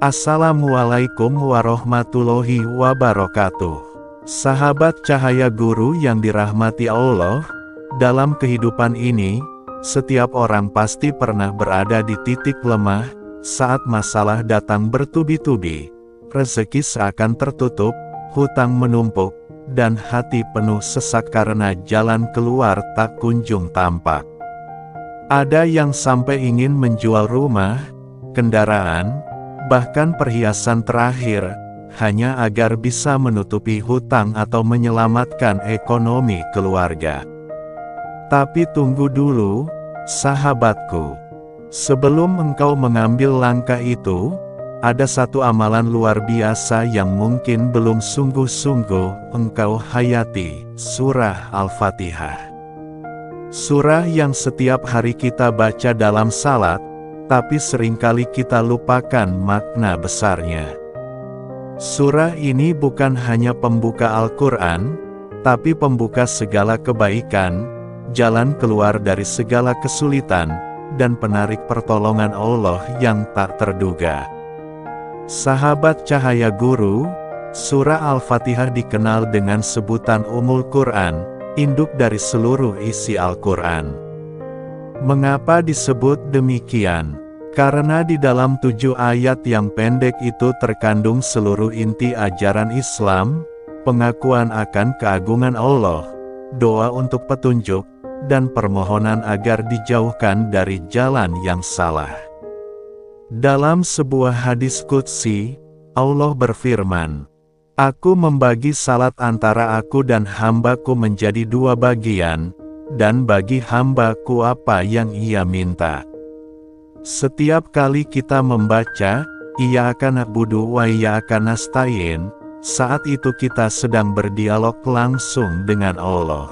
Assalamualaikum warahmatullahi wabarakatuh. Sahabat cahaya guru yang dirahmati Allah, dalam kehidupan ini, setiap orang pasti pernah berada di titik lemah, saat masalah datang bertubi-tubi, rezeki seakan tertutup, hutang menumpuk, dan hati penuh sesak karena jalan keluar tak kunjung tampak. Ada yang sampai ingin menjual rumah, kendaraan, bahkan perhiasan terakhir, hanya agar bisa menutupi hutang atau menyelamatkan ekonomi keluarga. Tapi tunggu dulu, sahabatku. Sebelum engkau mengambil langkah itu, ada satu amalan luar biasa yang mungkin belum sungguh-sungguh engkau hayati, surah Al-Fatihah. Surah yang setiap hari kita baca dalam salat, tapi seringkali kita lupakan makna besarnya. Surah ini bukan hanya pembuka Al-Quran, tapi pembuka segala kebaikan, jalan keluar dari segala kesulitan, dan penarik pertolongan Allah yang tak terduga. Sahabat cahaya guru, surah Al-Fatihah dikenal dengan sebutan Ummul Quran, induk dari seluruh isi Al-Quran. Mengapa disebut demikian? Karena di dalam 7 ayat yang pendek itu terkandung seluruh inti ajaran Islam, pengakuan akan keagungan Allah, doa untuk petunjuk, dan permohonan agar dijauhkan dari jalan yang salah. Dalam sebuah hadis qudsi, Allah berfirman, "Aku membagi salat antara aku dan hambaku menjadi 2 bagian, dan bagi hambaku apa yang ia minta." Setiap kali kita membaca, Iyyaka na'budu wa iyyaka nasta'in, saat itu kita sedang berdialog langsung dengan Allah.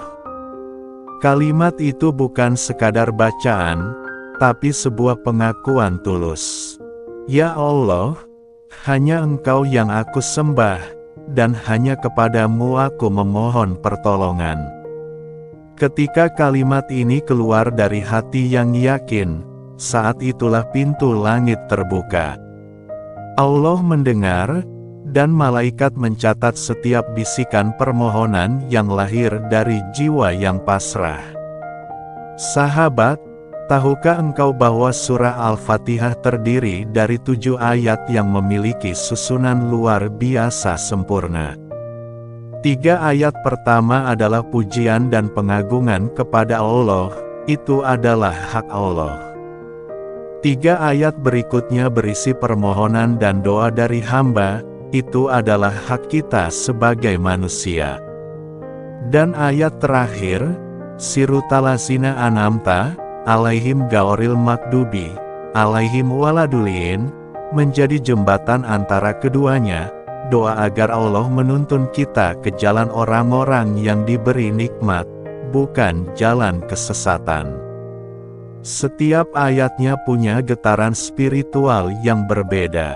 Kalimat itu bukan sekadar bacaan, tapi sebuah pengakuan tulus. Ya Allah, hanya Engkau yang aku sembah, dan hanya kepadamu aku memohon pertolongan. Ketika kalimat ini keluar dari hati yang yakin, saat itulah pintu langit terbuka. Allah mendengar, dan malaikat mencatat setiap bisikan permohonan yang lahir dari jiwa yang pasrah. Sahabat, tahukah engkau bahwa surah Al-Fatihah terdiri dari 7 ayat yang memiliki susunan luar biasa sempurna? 3 ayat pertama adalah pujian dan pengagungan kepada Allah, itu adalah hak Allah. 3 ayat berikutnya berisi permohonan dan doa dari hamba, itu adalah hak kita sebagai manusia. Dan ayat terakhir, Sirutalazina an'amta alaihim ghairil maghdubi alaihim waladhdallin, menjadi jembatan antara keduanya, doa agar Allah menuntun kita ke jalan orang-orang yang diberi nikmat, bukan jalan kesesatan. Setiap ayatnya punya getaran spiritual yang berbeda.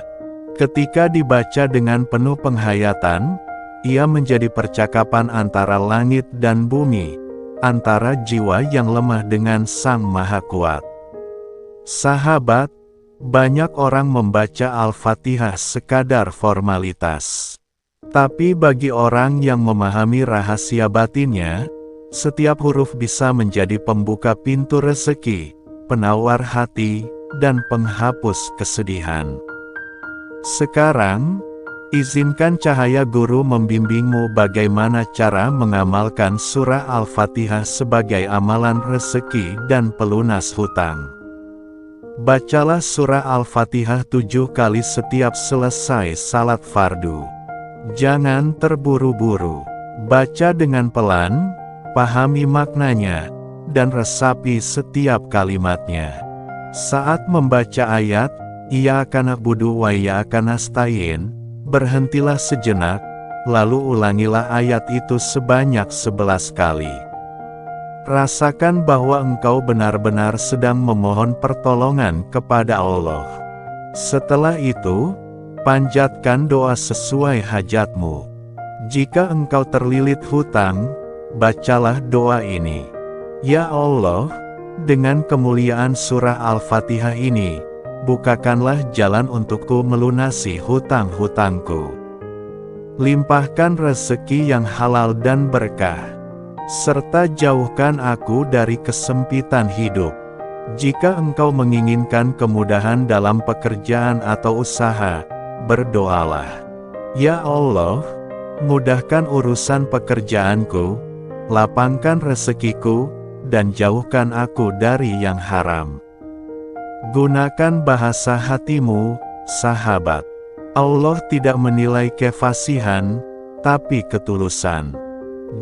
Ketika dibaca dengan penuh penghayatan, ia menjadi percakapan antara langit dan bumi, antara jiwa yang lemah dengan Sang Maha Kuat. Sahabat, banyak orang membaca Al-Fatihah sekadar formalitas. Tapi bagi orang yang memahami rahasia batinnya, setiap huruf bisa menjadi pembuka pintu rezeki, penawar hati, dan penghapus kesedihan. Sekarang, izinkan cahaya guru membimbingmu bagaimana cara mengamalkan surah Al-Fatihah sebagai amalan rezeki dan pelunas hutang. Bacalah surah Al-Fatihah 7 kali setiap selesai salat fardu. Jangan terburu-buru. Baca dengan pelan, pahami maknanya, dan resapi setiap kalimatnya. Saat membaca ayat, Iyyaka na'budu wa iyyaka nasta'in, berhentilah sejenak, lalu ulangilah ayat itu sebanyak 11 kali. Rasakan bahwa engkau benar-benar sedang memohon pertolongan kepada Allah. Setelah itu, panjatkan doa sesuai hajatmu. Jika engkau terlilit hutang, bacalah doa ini. Ya Allah, dengan kemuliaan surah Al-Fatihah ini, bukakanlah jalan untukku melunasi hutang-hutangku. Limpahkan rezeki yang halal dan berkah, serta jauhkan aku dari kesempitan hidup. Jika engkau menginginkan kemudahan dalam pekerjaan atau usaha, berdoalah. Ya Allah, mudahkan urusan pekerjaanku, lapangkan rezekiku, dan jauhkan aku dari yang haram. Gunakan bahasa hatimu, sahabat. Allah tidak menilai kefasihan, tapi ketulusan.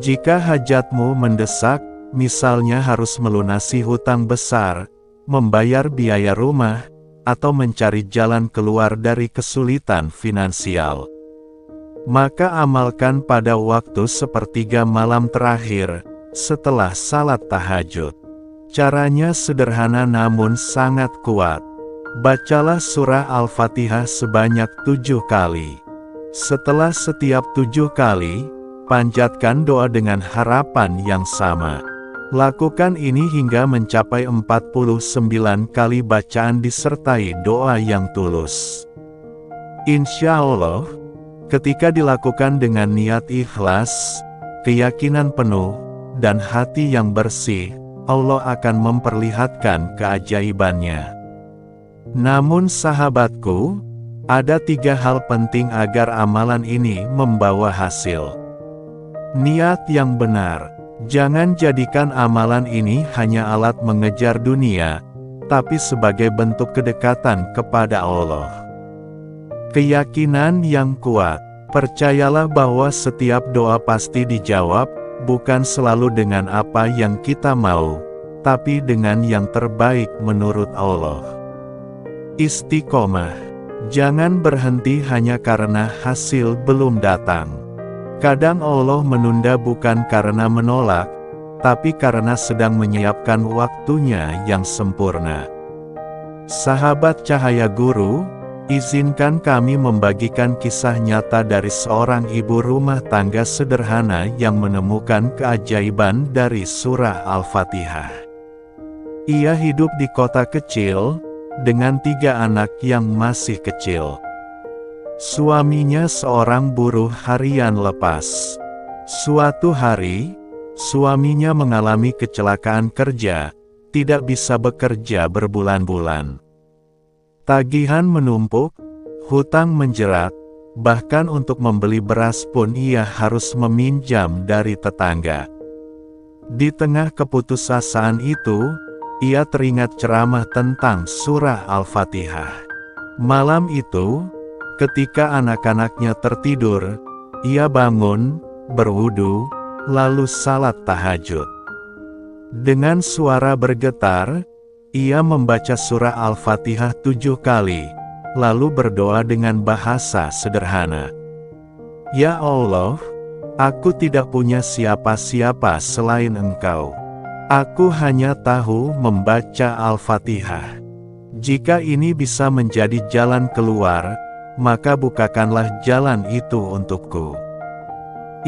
Jika hajatmu mendesak, misalnya harus melunasi hutang besar, membayar biaya rumah, atau mencari jalan keluar dari kesulitan finansial, maka amalkan pada waktu sepertiga malam terakhir, setelah salat tahajud. Caranya sederhana namun sangat kuat. Bacalah surah Al-Fatihah sebanyak 7 kali. Setelah setiap 7 kali, panjatkan doa dengan harapan yang sama. Lakukan ini hingga mencapai 49 kali bacaan disertai doa yang tulus. Insya Allah, ketika dilakukan dengan niat ikhlas, keyakinan penuh, dan hati yang bersih, Allah akan memperlihatkan keajaibannya. Namun sahabatku, ada 3 hal penting agar amalan ini membawa hasil. Niat yang benar. Jangan jadikan amalan ini hanya alat mengejar dunia, tapi sebagai bentuk kedekatan kepada Allah. Keyakinan yang kuat. Percayalah bahwa setiap doa pasti dijawab, bukan selalu dengan apa yang kita mau, tapi dengan yang terbaik menurut Allah. Istiqomah. Jangan berhenti hanya karena hasil belum datang. Kadang Allah menunda bukan karena menolak, tapi karena sedang menyiapkan waktunya yang sempurna. Sahabat Cahaya Guru, izinkan kami membagikan kisah nyata dari seorang ibu rumah tangga sederhana yang menemukan keajaiban dari surah Al-Fatihah. Ia hidup di kota kecil, dengan 3 anak yang masih kecil. Suaminya seorang buruh harian lepas. Suatu hari, suaminya mengalami kecelakaan kerja, tidak bisa bekerja berbulan-bulan. Tagihan menumpuk, hutang menjerat, bahkan untuk membeli beras pun ia harus meminjam dari tetangga. Di tengah keputusasaan itu, ia teringat ceramah tentang surah Al-Fatihah. Malam itu, ketika anak-anaknya tertidur, ia bangun, berwudu, lalu salat tahajud. Dengan suara bergetar, ia membaca surah Al-Fatihah 7 kali, lalu berdoa dengan bahasa sederhana. Ya Allah, aku tidak punya siapa-siapa selain Engkau. Aku hanya tahu membaca Al-Fatihah. Jika ini bisa menjadi jalan keluar, maka bukakanlah jalan itu untukku.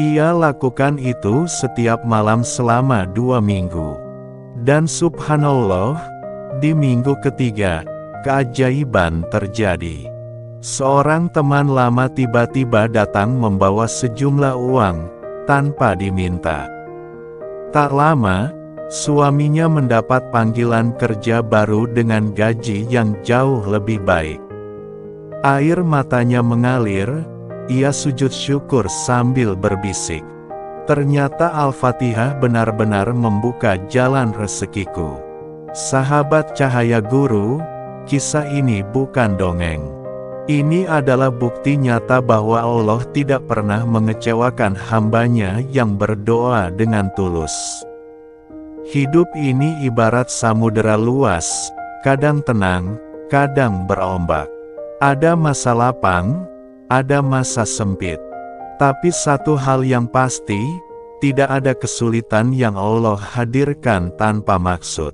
Ia lakukan itu setiap malam selama 2 minggu. Dan subhanallah, di minggu ketiga, keajaiban terjadi. Seorang teman lama tiba-tiba datang membawa sejumlah uang, tanpa diminta. Tak lama, suaminya mendapat panggilan kerja baru dengan gaji yang jauh lebih baik. Air matanya mengalir, ia sujud syukur sambil berbisik. Ternyata Al-Fatihah benar-benar membuka jalan rezekiku. Sahabat Cahaya Guru, kisah ini bukan dongeng. Ini adalah bukti nyata bahwa Allah tidak pernah mengecewakan hamba-Nya yang berdoa dengan tulus. Hidup ini ibarat samudera luas, kadang tenang, kadang berombak. Ada masa lapang, ada masa sempit. Tapi satu hal yang pasti, tidak ada kesulitan yang Allah hadirkan tanpa maksud.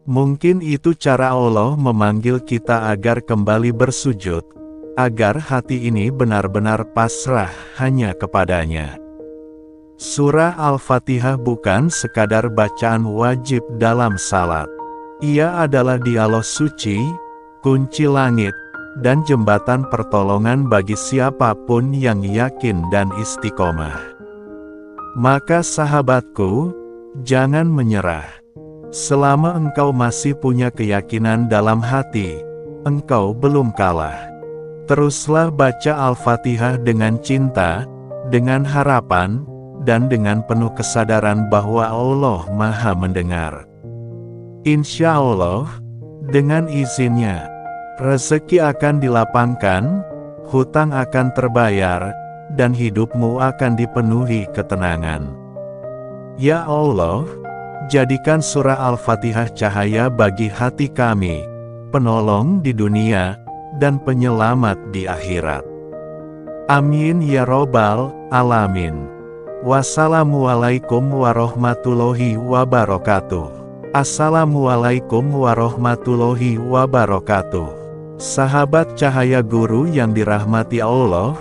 Mungkin itu cara Allah memanggil kita agar kembali bersujud, agar hati ini benar-benar pasrah hanya kepadanya. Surah Al-Fatihah bukan sekadar bacaan wajib dalam salat. Ia adalah dialog suci, kunci langit, dan jembatan pertolongan bagi siapapun yang yakin dan istiqomah. Maka sahabatku, jangan menyerah. Selama engkau masih punya keyakinan dalam hati, engkau belum kalah. Teruslah baca Al-Fatihah dengan cinta, dengan harapan, dan dengan penuh kesadaran bahwa Allah Maha Mendengar. Insya Allah, dengan izinnya, rezeki akan dilapangkan, hutang akan terbayar, dan hidupmu akan dipenuhi ketenangan. Ya Allah, jadikan surah Al-Fatihah cahaya bagi hati kami, penolong di dunia, dan penyelamat di akhirat. Amin ya Robbal Alamin. Wassalamualaikum warahmatullahi wabarakatuh. Assalamualaikum warahmatullahi wabarakatuh. Sahabat Cahaya Guru yang dirahmati Allah,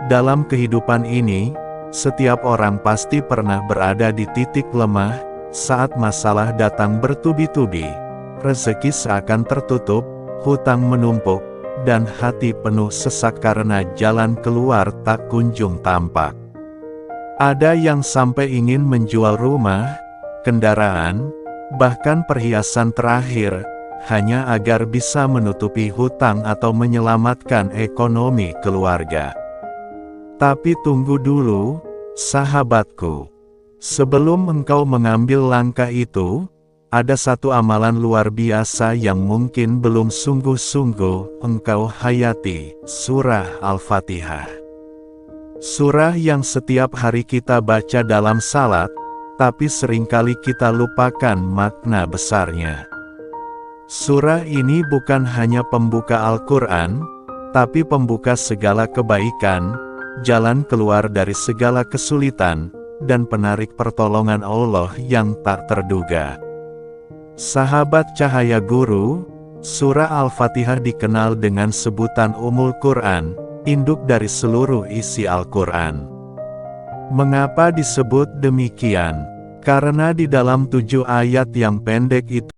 dalam kehidupan ini, setiap orang pasti pernah berada di titik lemah. Saat masalah datang bertubi-tubi, rezeki seakan tertutup, hutang menumpuk, dan hati penuh sesak karena jalan keluar tak kunjung tampak. Ada yang sampai ingin menjual rumah, kendaraan, bahkan perhiasan terakhir, hanya agar bisa menutupi hutang atau menyelamatkan ekonomi keluarga. Tapi tunggu dulu, sahabatku. Sebelum engkau mengambil langkah itu, ada satu amalan luar biasa yang mungkin belum sungguh-sungguh engkau hayati, surah Al-Fatihah. Surah yang setiap hari kita baca dalam salat, tapi seringkali kita lupakan makna besarnya. Surah ini bukan hanya pembuka Al-Quran, tapi pembuka segala kebaikan, jalan keluar dari segala kesulitan, dan penarik pertolongan Allah yang tak terduga. Sahabat Cahaya Guru, surah Al-Fatihah dikenal dengan sebutan Ummul Quran, induk dari seluruh isi Al-Quran. Mengapa disebut demikian? Karena di dalam 7 ayat yang pendek itu